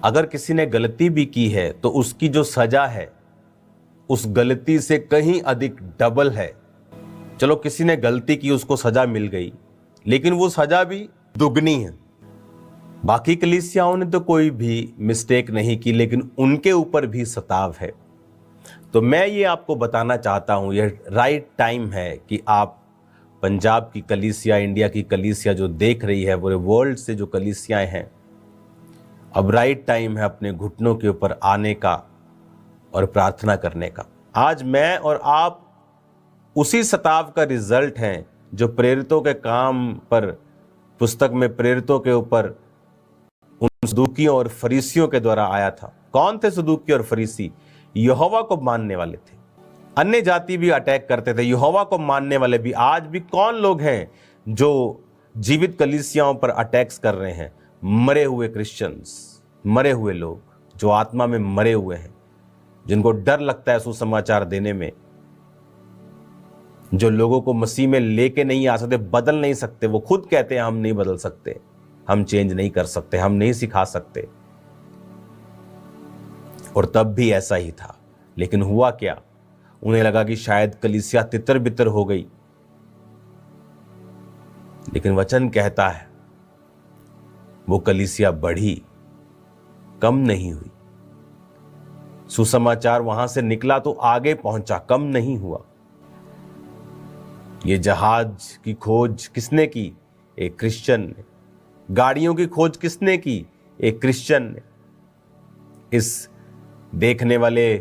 अगर किसी ने गलती भी की है तो उसकी जो सजा है उस गलती से कहीं अधिक डबल है। चलो किसी ने गलती की, उसको सजा मिल गई, लेकिन वो सजा भी दुगनी है। बाकी कलीसियाओं ने तो कोई भी मिस्टेक नहीं की, लेकिन उनके ऊपर भी सताव है। तो मैं ये आपको बताना चाहता हूं, यह राइट टाइम है कि आप पंजाब की कलीसिया, इंडिया की कलीसिया जो देख रही है, पूरे वर्ल्ड से जो कलीसियाएं हैं, अब राइट टाइम है अपने घुटनों के ऊपर आने का और प्रार्थना करने का। आज मैं और आप उसी सताव का रिजल्ट हैं जो प्रेरितों के काम पर, पुस्तक में प्रेरितों के ऊपर उन सदूकियों और फरीसियों के द्वारा आया था। कौन थे सदूकी और फरीसी? यहोवा को मानने वाले थे। अन्य जाति भी अटैक करते थे, यहोवा को मानने वाले भी। आज भी कौन लोग हैं जो जीवित कलीसियाओं पर अटैक्स कर रहे हैं? मरे हुए क्रिश्चियंस, मरे हुए लोग जो आत्मा में मरे हुए हैं, जिनको डर लगता है सुसमाचार देने में, जो लोगों को मसीह में लेके नहीं आ सकते, बदल नहीं सकते। वो खुद कहते हैं हम नहीं बदल सकते, हम चेंज नहीं कर सकते, हम नहीं सिखा सकते। और तब भी ऐसा ही था। लेकिन हुआ क्या? उन्हें लगा कि शायद कलीसिया तितर बितर हो गई, लेकिन वचन कहता है वो कलीसिया बढ़ी, कम नहीं हुई। सुसमाचार वहां से निकला तो आगे पहुंचा, कम नहीं हुआ। ये जहाज की खोज किसने की? एक क्रिश्चियन ने। गाड़ियों की खोज किसने की? एक क्रिश्चियन ने। इस देखने वाले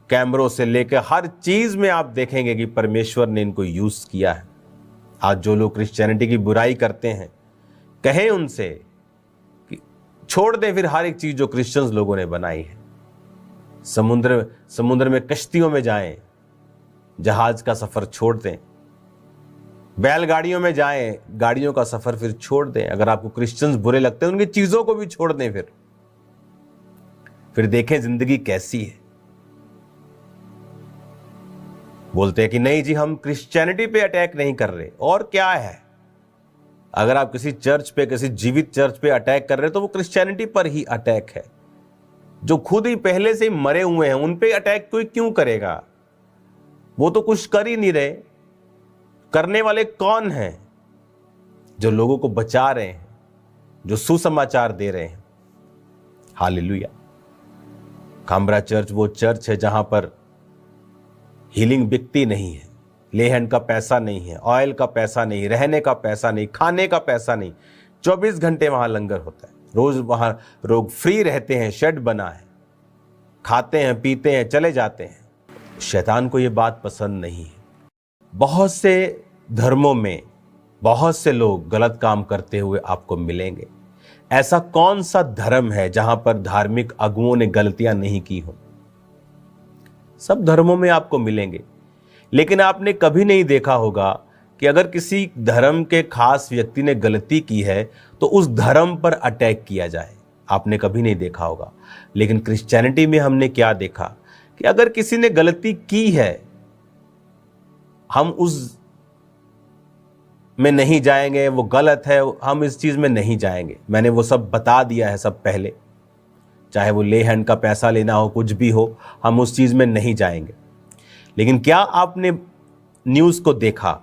कैमरों से लेकर हर चीज में आप देखेंगे कि परमेश्वर ने इनको यूज किया है। आज जो लोग क्रिश्चियनिटी की बुराई करते हैं, कहें उनसे कि छोड़ दें फिर हर एक चीज जो क्रिश्चियंस लोगों ने बनाई है। समुद्र में कश्तियों में जाएं, जहाज का सफर छोड़ दें। बैलगाड़ियों में जाएं, गाड़ियों का सफर फिर छोड़ दें। अगर आपको क्रिश्चियंस बुरे लगते हैं, उनकी चीजों को भी छोड़ दें। फिर देखें जिंदगी कैसी है। बोलते हैं कि नहीं जी, हम क्रिश्चियनिटी पे अटैक नहीं कर रहे। और क्या है? अगर आप किसी चर्च पे, किसी जीवित चर्च पे अटैक कर रहे हो तो वो क्रिश्चियनिटी पर ही अटैक है। जो खुद ही पहले से ही मरे हुए हैं, उन पे अटैक कोई क्यों करेगा? वो तो कुछ कर ही नहीं रहे। करने वाले कौन हैं? जो लोगों को बचा रहे हैं, जो सुसमाचार दे रहे हैं। हालेलुया। खामरा चर्च वो चर्च है जहां पर हीलिंग बिकती नहीं है, ले हैंड का पैसा नहीं है, ऑयल का पैसा नहीं, रहने का पैसा नहीं, खाने का पैसा नहीं। 24 घंटे वहां लंगर होता है। रोज वहां लोग फ्री रहते हैं, शेड बना है, खाते हैं, पीते हैं, चले जाते हैं। शैतान को यह बात पसंद नहीं है। बहुत से धर्मों में बहुत से लोग गलत काम करते हुए आपको मिलेंगे। ऐसा कौन सा धर्म है जहां पर धार्मिक अगुओं ने गलतियां नहीं की हो? सब धर्मों में आपको मिलेंगे। लेकिन आपने कभी नहीं देखा होगा कि अगर किसी धर्म के खास व्यक्ति ने गलती की है तो उस धर्म पर अटैक किया जाए। आपने कभी नहीं देखा होगा। लेकिन क्रिश्चियनिटी में हमने क्या देखा कि अगर किसी ने गलती की है, हम उस में नहीं जाएंगे, वो गलत है, हम इस चीज में नहीं जाएंगे। मैंने वो सब बता दिया है सब पहले। चाहे वो ले हैंड का पैसा लेना हो, कुछ भी हो, हम उस चीज में नहीं जाएंगे। लेकिन क्या आपने न्यूज को देखा?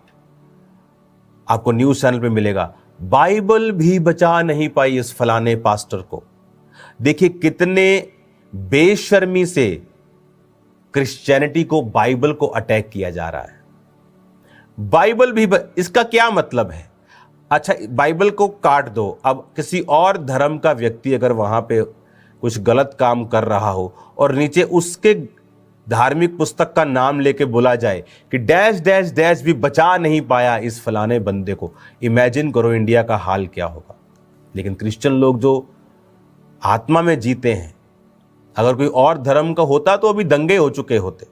आपको न्यूज चैनल पे मिलेगा, बाइबल भी बचा नहीं पाई इस फलाने पास्टर को। देखिए कितने बेशर्मी से क्रिश्चियनिटी को, बाइबल को अटैक किया जा रहा है। बाइबल भी इसका क्या मतलब है? अच्छा, बाइबल को काट दो। अब किसी और धर्म का व्यक्ति अगर वहां पे कुछ गलत काम कर रहा हो और नीचे उसके धार्मिक पुस्तक का नाम लेके बोला जाए कि डैश डैश डैश भी बचा नहीं पाया इस फलाने बंदे को, इमेजिन करो इंडिया का हाल क्या होगा। लेकिन क्रिश्चियन लोग जो आत्मा में जीते हैं, अगर कोई और धर्म का होता तो अभी दंगे हो चुके होते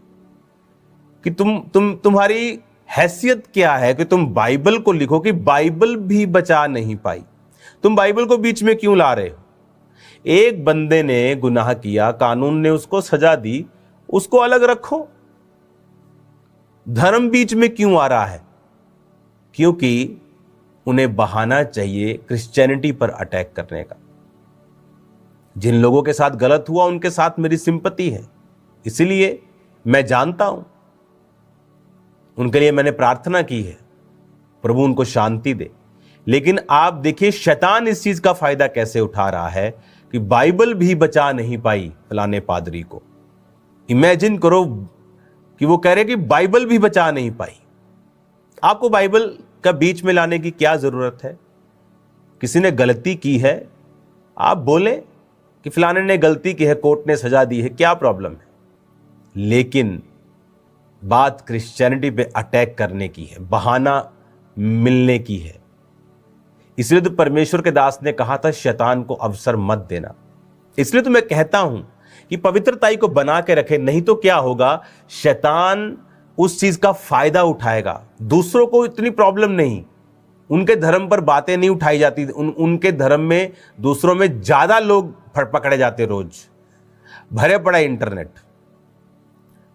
कि तुम्हारी हैसियत क्या है कि तुम बाइबल को लिखो कि बाइबल भी बचा नहीं पाई। तुम बाइबल को बीच में क्यों ला रहे हो? एक बंदे ने गुनाह किया, कानून ने उसको सजा दी, उसको अलग रखो। धर्म बीच में क्यों आ रहा है? क्योंकि उन्हें बहाना चाहिए क्रिश्चियनिटी पर अटैक करने का। जिन लोगों के साथ गलत हुआ उनके साथ मेरी सिंपति है, इसीलिए मैं जानता हूं, उनके लिए मैंने प्रार्थना की है, प्रभु उनको शांति दे। लेकिन आप देखिए शैतान इस चीज का फायदा कैसे उठा रहा है कि बाइबल भी बचा नहीं पाई फलाने पादरी को। इमेजिन करो कि वो कह रहे कि बाइबल भी बचा नहीं पाई। आपको बाइबल का बीच में लाने की क्या जरूरत है? किसी ने गलती की है, आप बोले कि फलाने ने गलती की है, कोर्ट ने सजा दी है, क्या प्रॉब्लम है? लेकिन बात क्रिश्चियनिटी पे अटैक करने की है, बहाना मिलने की है। इसलिए तो परमेश्वर के दास ने कहा था शैतान को अवसर मत देना। इसलिए तो मैं कहता हूं कि पवित्रताई को बना के रखे, नहीं तो क्या होगा, शैतान उस चीज का फायदा उठाएगा। दूसरों को इतनी प्रॉब्लम नहीं, उनके धर्म पर बातें नहीं उठाई जाती, उनके धर्म में दूसरों में ज्यादा लोग पकड़े जाते, रोज भरे पड़ा इंटरनेट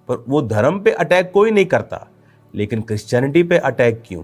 पर। वो धर्म पे अटैक कोई नहीं करता, लेकिन क्रिश्चियनिटी पे अटैक क्यों?